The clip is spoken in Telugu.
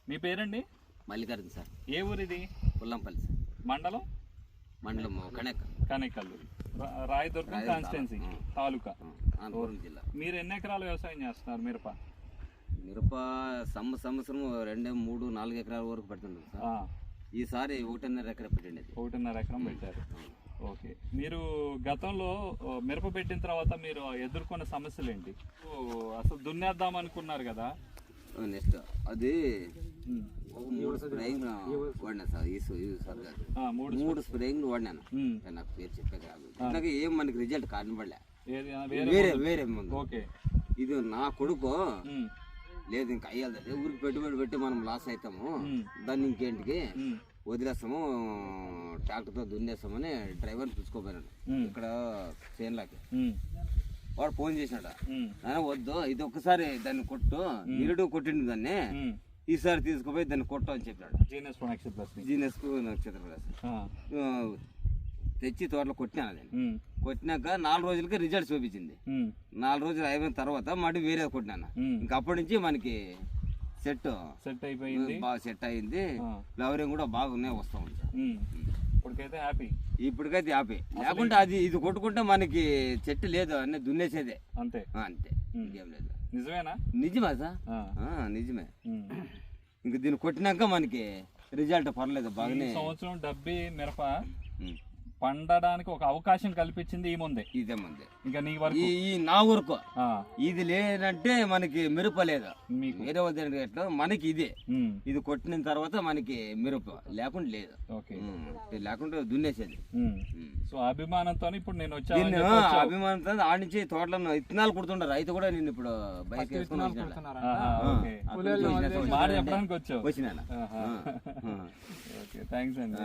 మీ పేరండి? మల్లికార్జున సార్. ఏ ఊరిది? పుల్లంపల్లి సార్. మండలం కనేకల్లు, రాయదుర్గం కాన్స్టిట్యున్సీ, తాలూకా, అనంతపురం జిల్లా. మీరు ఎన్ని ఎకరాలు వ్యవసాయం చేస్తున్నారు? మిరప సంవత్సరం 2, 3, 4 ఎకరాల వరకు పెడుతుంది సార్. ఈసారి 1.5 ఎకరం పెట్టండి. 1.5 ఎకరం పెట్టారు. ఓకే. మీరు గతంలో మిరప పెట్టిన తర్వాత మీరు ఎదుర్కొన్న సమస్యలు ఏంటి? అసలు దున్నేద్దాం అనుకున్నారు కదా, నెక్స్ట్ అది 3 స్ప్రేయింగ్ వాడినా సార్. ఈసారి 3 స్ప్రేయింగ్ వాడినాను. నాకు పేరు చెప్పే కాదు, నాకు ఏం మనకి రిజల్ట్ కనబడలే. వేరే ముందు. ఓకే. ఇది నా కొడుకు లేదు ఇంకా అయ్యాలి, ఊరికి పెట్టుబడి పెట్టి మనం లాస్ అవుతాము, దాన్ని ఇంకేంటికి వదిలేస్తాము, ట్రాక్టర్తో దున్నేస్తామని డ్రైవర్ చూసుకోపోయినాడు ఇక్కడ చేనులకి. వాడు ఫోన్ చేసినాడు, నాన్న వద్దు ఇది ఒక్కసారి దాన్ని కొట్టు, నిరుడు కొట్టిండు దాన్ని, ఈసారి తీసుకుపోయి దాన్ని కొట్టు అని చెప్పాడు. జీనస్ నక్షత్ర తెచ్చి తోటలో కొట్టినాను. నేను కొట్టినాక 4 రోజులకి రిజల్ట్ చూపించింది. 4 రోజులు అయిపోయిన తర్వాత మళ్ళీ వేరే కొట్టినాను. ఇంకా అప్పటి నుంచి మనకి సెట్ అయిపోయింది, బాగా సెట్ అయింది. ఫ్లవరింగ్ కూడా బాగున్నాయి, వస్తా ఉంది. ఇప్పటికైతే హ్యాపీ. లేకుంటే ఇది కొట్టుకుంటే మనకి చెట్టు లేదు, అన్నీ దున్నేసేదే. అంతే ఇంకేం లేదు. నిజమేనా? నిజమే సార్, నిజమే. ఇంక దీన్ని కొట్టినాక మనకి రిజల్ట్ పర్లేదు, బాగానే. సంవత్సరం డబ్బి మిరప పండడానికి ఒక అవకాశం కల్పించింది ఈ ముందే. ఇదే ముందే. ఇంకా నీ వరకు ఈ నా వరకు ఇది లేదంటే మనకి మిరప లేదు. వేరే వాళ్ళ మనకి ఇదే. ఇది కొట్టిన తర్వాత మనకి మిరప లేకుండా లేదు. లేకుంటే దున్నేసేది. సో అభిమానంతో ఇప్పుడు నేను వచ్చాను. అభిమానంతో ఆడి నుంచి తోటలో ఇత్తనాలు కుడుతుండే రైతు కూడా నేను ఇప్పుడు బైక్ వేసుకుని చెప్పడానికి వచ్చావు. వచ్చినా. థ్యాంక్స్ అండి.